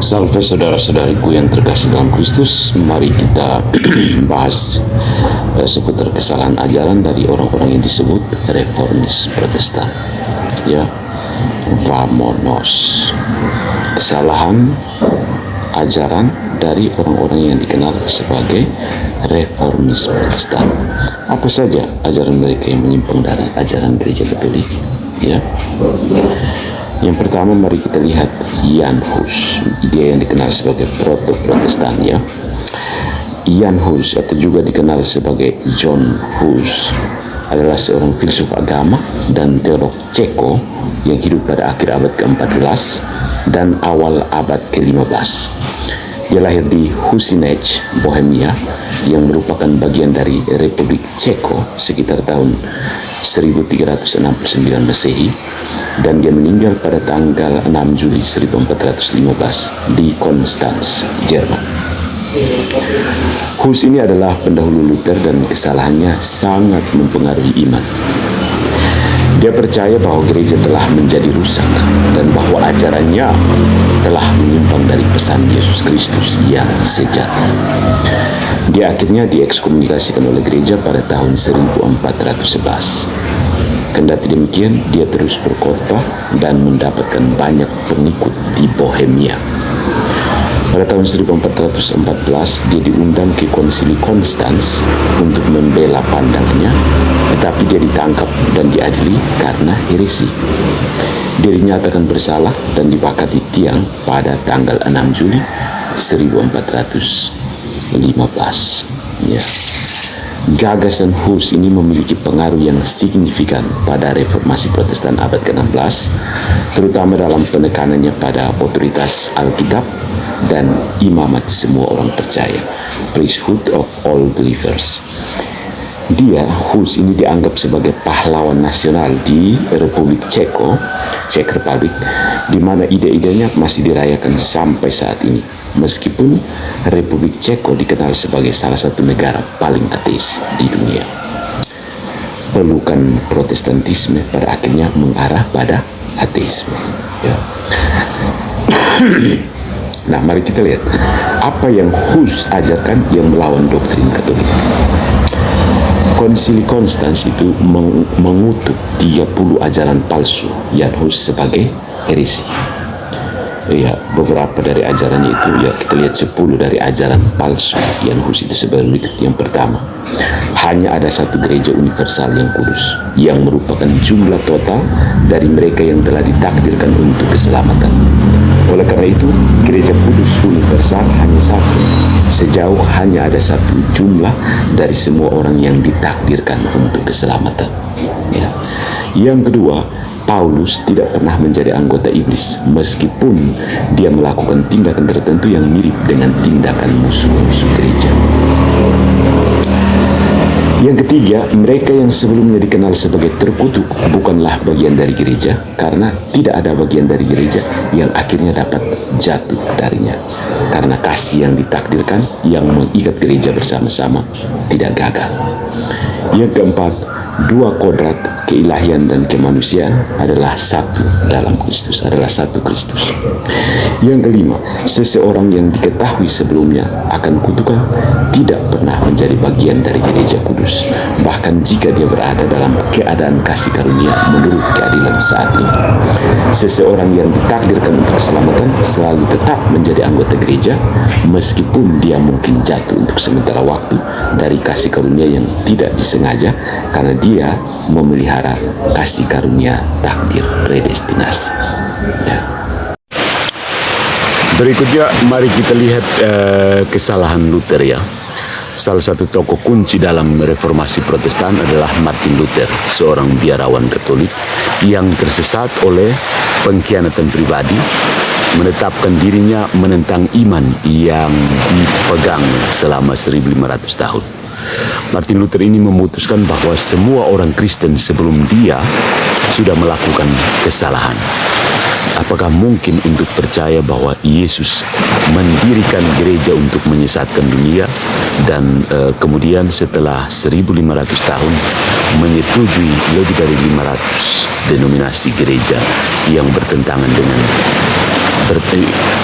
Salve saudara-saudariku yang terkasih dalam Kristus. Mari kita bahas seputar kesalahan ajaran dari orang-orang yang disebut reformis Protestan. Ya, vamonos. Kesalahan ajaran dari orang-orang yang dikenal sebagai reformis Protestan. Apa saja ajaran mereka yang menyimpang dari ajaran gereja Katolik? Ya. Yang pertama, mari kita lihat Jan Hus, dia yang dikenal sebagai proto-protestan, ya. Jan Hus atau juga dikenal sebagai John Hus adalah seorang filsuf agama dan teolog Ceko yang hidup pada akhir abad ke-14 dan awal abad ke-15. Dia lahir di Husinec, Bohemia, yang merupakan bagian dari Republik Ceko sekitar tahun 1369 Masehi, dan dia meninggal pada tanggal 6 Juli 1415 di Konstanz, Jerman. Hus ini adalah pendahulu Luther dan kesalahannya sangat mempengaruhi iman. Dia percaya bahwa gereja telah menjadi rusak dan bahwa ajarannya telah menyimpang dari pesan Yesus Kristus yang sejati. Dia akhirnya diekskomunikasikan oleh gereja pada tahun 1411. Kendati demikian, dia terus berkhotbah dan mendapatkan banyak pengikut di Bohemia. Pada tahun 1414, dia diundang ke Konsili Konstanz untuk membela pandangannya, tetapi dia ditangkap dan diadili karena heresi. Dia dinyatakan bersalah dan dibakar di tiang pada tanggal 6 Juli 1415. Ya. Gagasan Hus ini memiliki pengaruh yang signifikan pada reformasi Protestan abad ke-16, terutama dalam penekanannya pada otoritas Alkitab dan imamat semua orang percaya, priesthood of all believers. Hus ini dianggap sebagai pahlawan nasional di Republik Ceko, Czech Republic, di mana ide-idenya masih dirayakan sampai saat ini. Meskipun Republik Ceko dikenal sebagai salah satu negara paling ateis di dunia. Pelukan Protestantisme pada akhirnya mengarah pada ateisme. Ya. Nah, mari kita lihat apa yang Hus ajarkan yang melawan doktrin Katolik. Konsili Konstanz itu mengutuk 30 ajaran palsu Jan Hus sebagai heresi. Ya, beberapa dari ajarannya itu, ya, kita lihat 10 dari ajaran palsu Jan Hus itu sebagai berikut. Yang pertama, hanya ada satu gereja universal yang kudus, yang merupakan jumlah total dari mereka yang telah ditakdirkan untuk keselamatan. Oleh karena itu, gereja kudus universal hanya satu, sejauh hanya ada satu jumlah dari semua orang yang ditakdirkan untuk keselamatan. Ya. Yang kedua, Paulus tidak pernah menjadi anggota iblis, meskipun dia melakukan tindakan tertentu yang mirip dengan tindakan musuh-musuh gereja. Yang ketiga, mereka yang sebelumnya dikenal sebagai terkutuk bukanlah bagian dari gereja, karena tidak ada bagian dari gereja yang akhirnya dapat jatuh darinya, karena kasih yang ditakdirkan yang mengikat gereja bersama-sama tidak gagal. Yang keempat, dua kodrat keilahian dan kemanusiaan adalah satu dalam Kristus, adalah satu Kristus. Yang kelima, seseorang yang diketahui sebelumnya akan kutukan tidak pernah menjadi bagian dari gereja kudus, bahkan jika dia berada dalam keadaan kasih karunia menurut keadilan saat ini. Seseorang yang ditakdirkan untuk keselamatan selalu tetap menjadi anggota gereja, meskipun dia mungkin jatuh untuk sementara waktu dari kasih karunia yang tidak disengaja, karena dia memelihara kasih karunia takdir predestinasi. Ya. Berikutnya, mari kita lihat kesalahan Luther, ya. Salah satu tokoh kunci dalam reformasi Protestan adalah Martin Luther, seorang biarawan Katolik yang tersesat oleh pengkhianatan pribadi, menetapkan dirinya menentang iman yang dipegang selama 1500 tahun. Martin Luther ini memutuskan bahwa semua orang Kristen sebelum dia sudah melakukan kesalahan. Apakah mungkin untuk percaya bahwa Yesus mendirikan gereja untuk menyesatkan dunia dan kemudian setelah 1500 tahun menyetujui lebih dari 500 denominasi gereja yang bertentangan dengan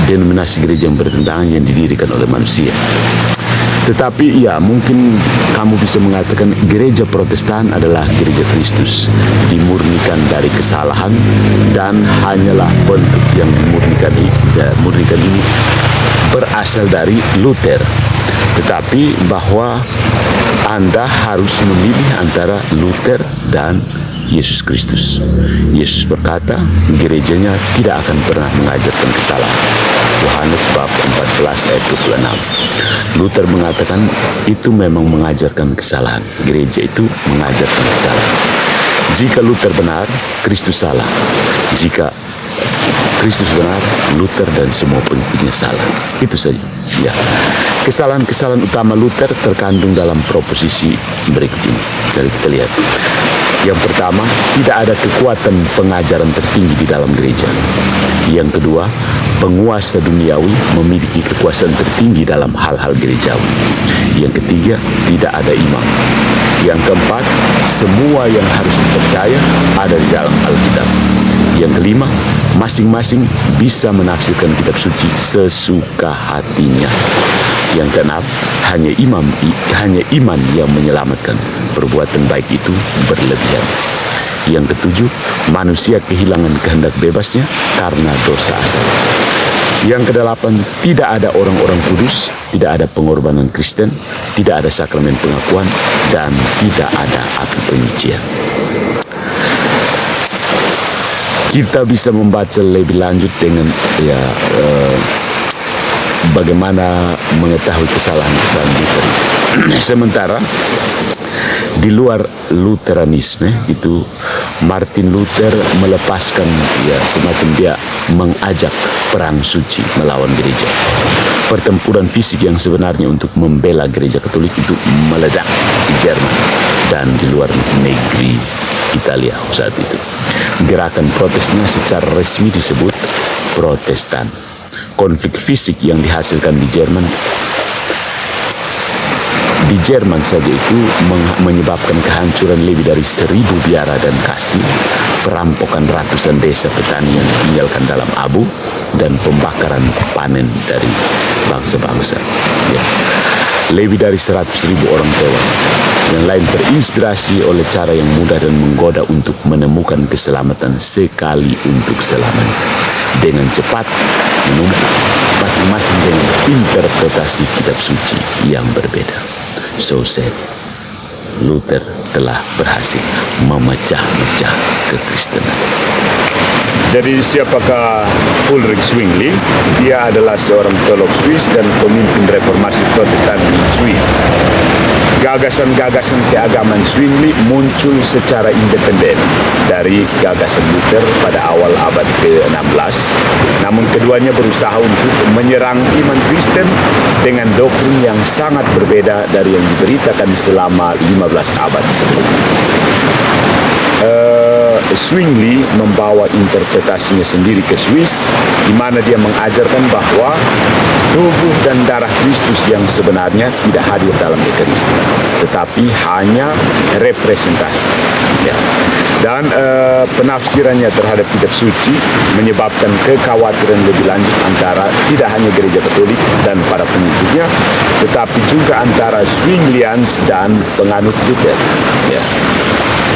denominasi gereja yang bertentangan yang didirikan oleh manusia. Tetapi ya, mungkin kamu bisa mengatakan gereja Protestan adalah gereja Kristus, dimurnikan dari kesalahan, dan hanyalah bentuk yang dimurnikan ini berasal dari Luther. Tetapi bahwa Anda harus memilih antara Luther dan Yesus Kristus. Yesus berkata, gerejanya tidak akan pernah mengajarkan kesalahan. Yohanes bab 14 ayat 26. Luther mengatakan itu memang mengajarkan kesalahan. Gereja itu mengajarkan kesalahan. Jika Luther benar, Kristus salah. Jika Kristus benar, Luther dan semua pengikutnya salah. Itu saja. Ya. Kesalahan-kesalahan utama Luther terkandung dalam proposisi berikut ini. Dari kita lihat. Yang pertama, tidak ada kekuatan pengajaran tertinggi di dalam gereja. Yang kedua, penguasa duniawi memiliki kekuasaan tertinggi dalam hal-hal gerejawi. Yang ketiga, tidak ada imam. Yang keempat, semua yang harus dipercaya ada di dalam Alkitab. Yang kelima, masing-masing bisa menafsirkan kitab suci sesuka hatinya. Yang keenam, hanya iman yang menyelamatkan. Perbuatan baik itu berlebihan. Yang ketujuh, manusia kehilangan kehendak bebasnya karena dosa asal. Yang kedelapan, tidak ada orang-orang kudus, tidak ada pengorbanan Kristen, tidak ada sakramen pengakuan, dan tidak ada api penyucian. Kita bisa membaca lebih lanjut dengan bagaimana mengetahui kesalahan-kesalahan Luther. Sementara di luar Lutheranisme itu, Martin Luther melepaskan semacam dia mengajak perang suci melawan gereja. Pertempuran fisik yang sebenarnya untuk membela gereja Katolik itu meledak di Jerman dan di luar negeri Italia saat itu. Gerakan protesnya secara resmi disebut Protestan. Konflik fisik yang dihasilkan di Jerman saja itu menyebabkan kehancuran lebih dari 1.000 biara dan kasti, perampokan ratusan desa petani yang ditinggalkan dalam abu, dan pembakaran panen dari bangsa-bangsa. Ya. Lebih dari 100.000 orang tewas. Yang lain terinspirasi oleh cara yang mudah dan menggoda untuk menemukan keselamatan sekali untuk selamanya. Dengan cepat menumpuk masing-masing dengan interpretasi kitab suci yang berbeda. So said, Luther telah berhasil memecah-mecah kekristenan. Jadi siapakah Ulrich Zwingli? Dia adalah seorang teolog Swiss dan pemimpin reformasi Protestan di Swiss. Gagasan-gagasan keagamaan Zwingli muncul secara independen dari gagasan Luther pada awal abad ke-16. Namun keduanya berusaha untuk menyerang iman Kristen dengan doktrin yang sangat berbeda dari yang diberitakan selama 15 abad sebelumnya. Zwingli membawa interpretasinya sendiri ke Swiss, di mana dia mengajarkan bahwa tubuh dan darah Kristus yang sebenarnya tidak hadir dalam Ekaristi, tetapi hanya representasi. Ya. Dan penafsirannya terhadap kitab suci menyebabkan kekhawatiran lebih lanjut antara tidak hanya gereja Katolik dan para pengikutnya, tetapi juga antara Zwinglians dan penganut Luther. Ya.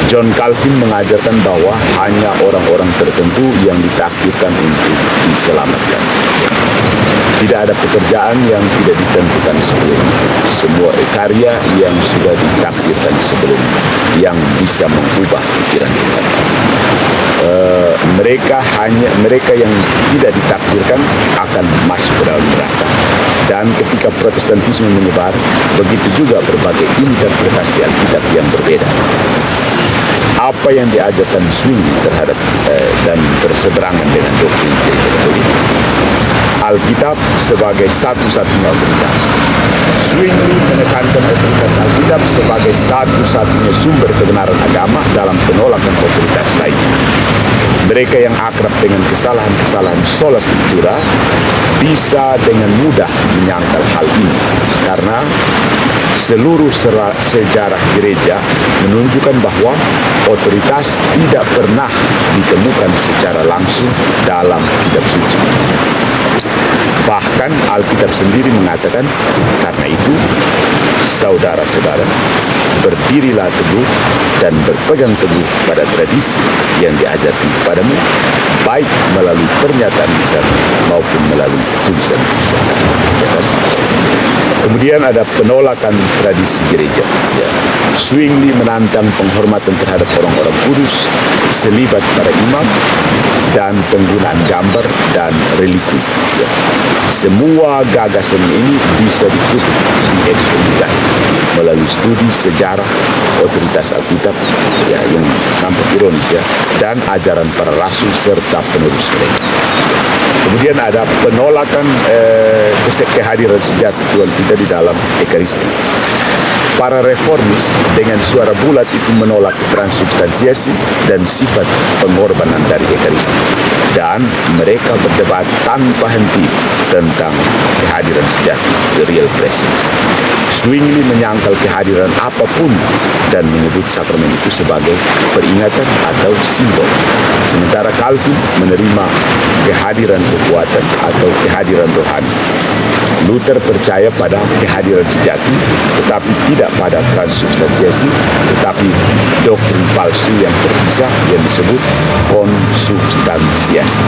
John Calvin mengajarkan bahwa hanya orang-orang tertentu yang ditakdirkan untuk diselamatkan. Tidak ada pekerjaan yang tidak ditentukan sebelumnya. Semua karya yang sudah ditakdirkan sebelumnya yang bisa mengubah pikiran Tuhan. Mereka yang tidak ditakdirkan akan masuk ke dalam neraka. Dan ketika Protestantisme menyebar, begitu juga berbagai interpretasi Alkitab yang berbeda. Apa yang diajarkan Zwingli terhadap dan berseberangan dengan doktrin gereja Katolik. Alkitab sebagai satu-satunya otoritas. Zwingli menekankan otoritas Alkitab sebagai satu-satunya sumber kebenaran agama dalam penolakan otoritas lainnya. Mereka yang akrab dengan kesalahan-kesalahan sola scriptura bisa dengan mudah menyangkal hal ini, karena Seluruh sejarah gereja menunjukkan bahwa otoritas tidak pernah ditemukan secara langsung dalam kitab suci. Bahkan Alkitab sendiri mengatakan, karena itu, saudara-saudara, berdirilah teguh dan berpegang teguh pada tradisi yang diajarkan kepadamu, baik melalui pernyataan lisan maupun melalui tulisan-tulisan. Ya kan? Kemudian ada penolakan tradisi gereja. Ya. Zwingli menantang penghormatan terhadap orang-orang kudus, selibat para imam, dan penggunaan gambar dan religi. Ya. Semua gagasan ini bisa dikutuk, diekskomunikasi melalui studi sejarah otoritas Alkitab, ya, yang nampak ironis, ya, dan ajaran para rasul serta penerus mereka. Kemudian ada penolakan kehadiran sejati Tuhan kita di dalam Ekaristi. Para reformis dengan suara bulat itu menolak transubstansiasi dan sifat pengorbanan dari Ekaristi. Dan mereka berdebat tanpa henti tentang kehadiran sejati, the real presence. Zwingli menyangkal kehadiran apapun dan menyebut sakramen itu sebagai peringatan atau simbol. Sementara Calvin menerima kehadiran kekuatan atau kehadiran rohani. Luther percaya pada kehadiran sejati, tetapi tidak pada transubstansiasi, tetapi doktrin palsu yang terpisah yang disebut konsubstansiasi.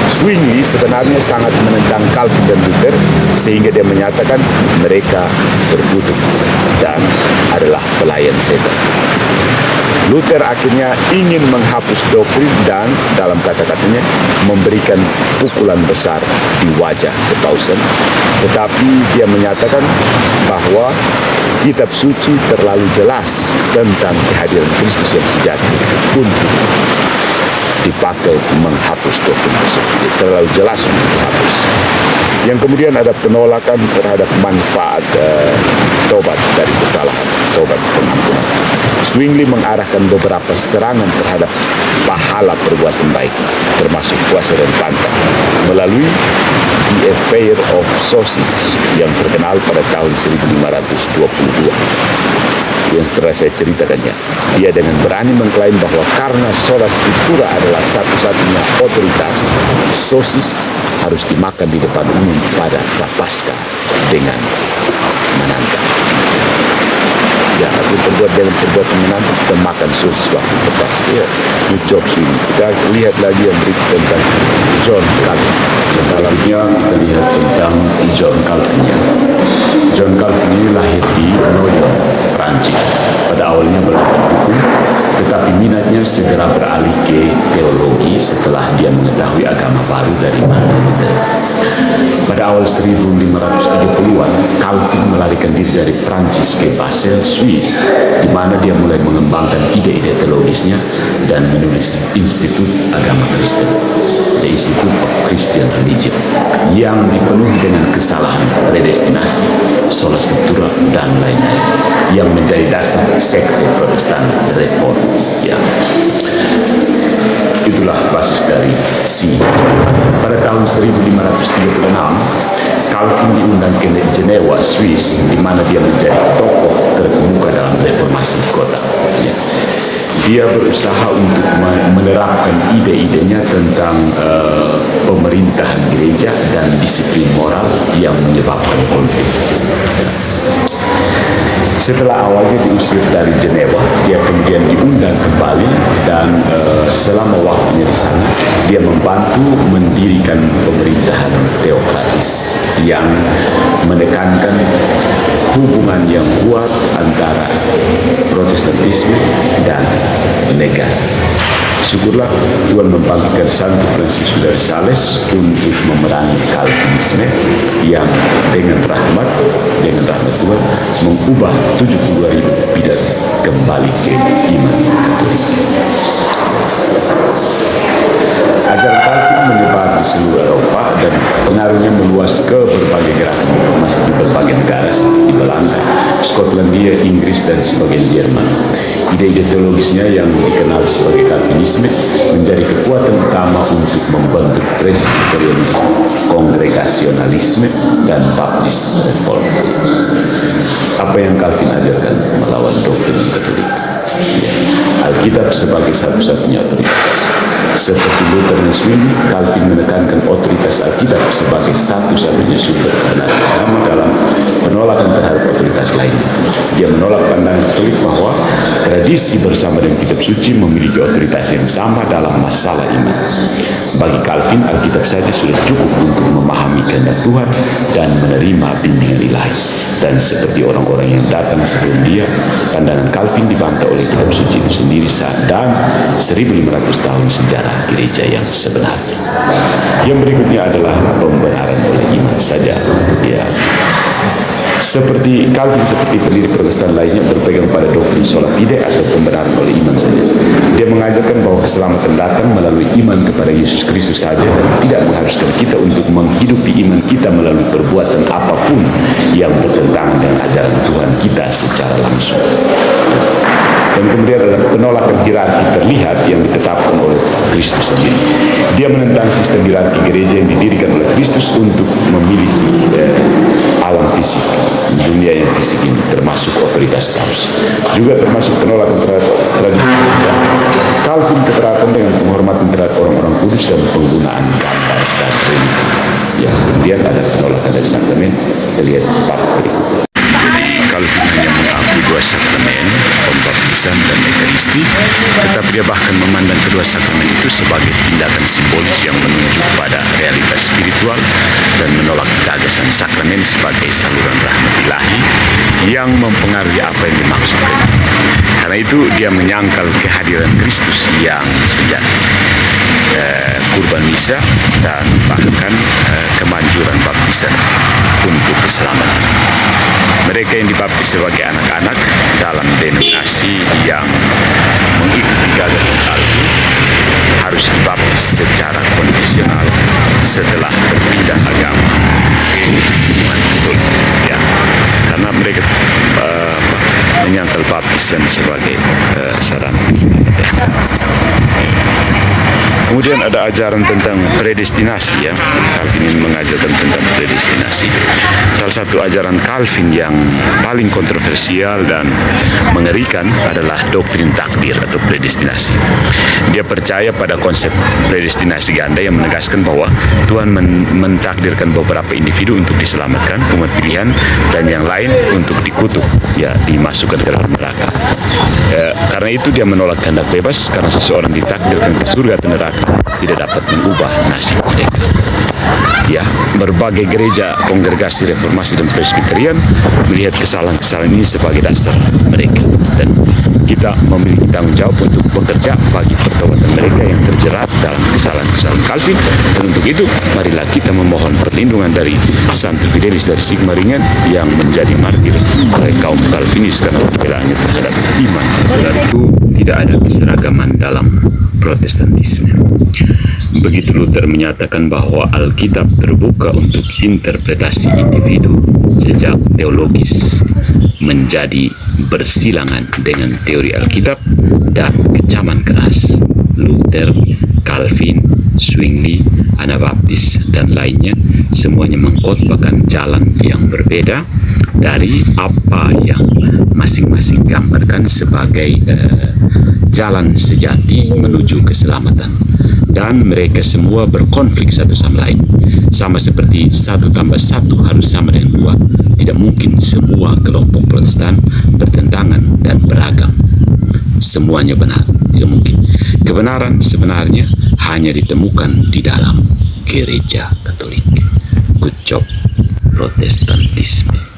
Zwingli sebenarnya sangat menentang Calvin dan Luther, sehingga dia menyatakan mereka berkutuk dan adalah pelayan setan. Luther akhirnya ingin menghapus doktrin dan dalam kata-katanya memberikan pukulan besar di wajah kepausan, tetapi dia menyatakan bahwa kitab suci terlalu jelas tentang kehadiran Kristus yang sejati untuk dipakai menghapus doktrin tersebut. Terlalu jelas untuk dihapus. Yang kemudian ada penolakan terhadap manfaat tobat dari kesalahan, tobat pengampunan. Zwingli mengarahkan beberapa serangan terhadap pahala perbuatan baik, termasuk puasa dan pantang, melalui The Affair of Sausage yang terkenal pada tahun 1522. Yang pernah saya ceritakannya. Dia dengan berani mengklaim bahwa karena sola scriptura adalah satu-satunya otoritas, sosis harus dimakan di depan umum pada Prapaskah dengan menantang. Ya, aku terbuat dengan perbuatan menantang, kita makan sosis waktu Prapaskah. Ya, good job sini. Kita lihat lagi yang berikut tentang John Calvin. Selanjutnya kita lihat tentang John Calvin. Ya. John Calvin ini lahir di Noyon, Prancis. Pada awalnya belajar hukum, tetapi minatnya segera beralih ke teologi setelah dia mengetahui agama baru dari Martin Luther. Pada awal 1530-an, Calvin melarikan diri dari Prancis ke Basel, Swiss, di mana dia mulai mengembangkan ide-ide teologisnya dan menulis Institut Agama Kristen, The Institute of Christian Religion, yang dipenuhi dengan kesalahan predestinasi, sola scriptura, dan lain-lain, yang menjadi dasar sekte Protestan Reform. Ya. Itulah basis dari C. Pada tahun 1536, Calvin diundang ke Jenewa, Swiss, di mana dia menjadi tokoh terkemuka dalam reformasi kota. Ya. Dia berusaha untuk menerapkan ide-idenya tentang pemerintahan gereja dan disiplin moral yang menyebabkan konflik. Ya. Setelah awalnya diusir dari Jenewa, dia kemudian diundang kembali dan selama waktunya di sana, dia membantu mendirikan pemerintahan teokratis yang menekankan hubungan yang kuat antara Protestantisme dan negara. Syukurlah Tuhan membangkitkan Santo Fransiskus dari Sales untuk memerangi Calvinisme yang dengan rahmat Tuhan mengubah 72.000 bidat kembali ke iman Katolik. Ajaran Calvin menyebar di seluruh Eropa dan pengaruhnya meluas ke berbagai gerakan reformasi di berbagai negara seperti Belanda, Skotlandia, Inggris, dan sebagian Jerman. Ide-ide teologisnya yang dikenal sebagai Calvinisme menjadi kekuatan utama untuk membentuk Presbyterianisme, Kongregasionalisme, dan Baptis Reform. Apa yang Calvin ajarkan melawan doktrin Katolik? Ya, Alkitab sebagai satu-satunya otoritas. Seperti Luther dan Zwingli, Calvin menekankan otoritas Alkitab sebagai satu-satunya sumber kebenaran agama dalam penolakan terhadap otoritas lainnya. Dia menolak pandangan Katolik bahwa tradisi bersama dengan kitab suci memiliki otoritas yang sama dalam masalah iman. Bagi Calvin, Alkitab saja sudah cukup untuk memahami kehendak Tuhan dan menerima bimbingan ilahi. Dan seperti orang-orang yang datang sebelum dia, pandangan Calvin dibantah oleh kitab suci itu sendiri dan 1500 tahun sejarah gereja yang sebenarnya. Yang berikutnya adalah pembenaran oleh iman saja. Ya, seperti Calvin, seperti pendiri Protestan lainnya berpegang pada doktrin sola fide atau pembenaran oleh iman saja. Dia mengajarkan bahwa keselamatan datang melalui iman kepada Yesus Kristus saja dan tidak mengharuskan kita untuk menghidupi iman kita melalui perbuatan apapun yang bertentangan dengan ajaran Tuhan kita secara langsung. Dan kemudian ada penolakan hierarki terlihat yang ditetapkan oleh Kristus sendiri. Dia menentang sistem hierarki gereja yang didirikan oleh Kristus untuk memiliki alam fisik, dunia yang fisik ini, termasuk otoritas paus. Juga termasuk penolakan terhadap tradisi gereja. Calvin keberatan dengan penghormatan terhadap orang-orang kudus dan penggunaan gambar dan religi. Ya, kemudian ada penolakan dari sakramen, kita lihat part berikut. Calvin hanya mengakui dua sakramen, pembaptisan dan Ekaristi, tetapi dia bahkan memandang kedua sakramen itu sebagai tindakan simbolis yang menunjuk pada realitas spiritual dan menolak gagasan sakramen sebagai saluran rahmat ilahi yang mempengaruhi apa yang dimaksudkan. Karena itu dia menyangkal kehadiran Kristus yang sejati, kurban misa, dan bahkan kemanjuran baptisan untuk keselamatan. Mereka yang dibaptis sebagai anak-anak dalam denominasi yang mengikuti gagasan Calvin harus dibaptis secara kondisional setelah berpindah agama ke iman Katolik. Ya, karena mereka menyangkal baptisan sebagai sarana keselamatan. Kemudian ada ajaran tentang predestinasi, ya. Calvin ini mengajarkan tentang predestinasi. Salah satu ajaran Calvin yang paling kontroversial dan mengerikan adalah doktrin takdir atau predestinasi. Dia percaya pada konsep predestinasi ganda yang menegaskan bahwa Tuhan mentakdirkan beberapa individu untuk diselamatkan, umat pilihan, dan yang lain untuk dikutuk, ya, dimasukkan ke dalam neraka. Karena itu dia menolak kehendak bebas, karena seseorang ditakdirkan ke surga atau neraka tidak dapat mengubah nasib mereka. Ya, berbagai gereja, kongregasi reformasi dan presbyterian melihat kesalahan-kesalahan ini sebagai dasar mereka, dan kita memiliki tanggung jawab untuk bekerja bagi pertobatan mereka yang terjerat dalam kesalahan-kesalahan Calvin. Dan untuk itu, marilah kita memohon perlindungan dari Santo Fidelis dari Sigmaringen yang menjadi martir oleh kaum Calvinis karena pembelaannya terhadap iman. Saudara, itu tidak ada keseragaman dalam Protestantisme. Begitu Luther menyatakan bahwa Alkitab terbuka untuk interpretasi individu, jejak teologis menjadi bersilangan dengan teori Alkitab dan kecaman keras. Luther, Calvin, Zwingli, Anabaptis, dan lainnya semuanya mengkhotbahkan jalan yang berbeda dari apa yang masing-masing gambarkan sebagai jalan sejati menuju keselamatan. Dan mereka semua berkonflik satu sama lain. Sama seperti 1 tambah 1 harus sama dengan 2. Tidak mungkin semua kelompok Protestan bertentangan dan beragam. Semuanya benar, tidak mungkin. Kebenaran sebenarnya hanya ditemukan di dalam gereja Katolik. Good job, Protestantisme.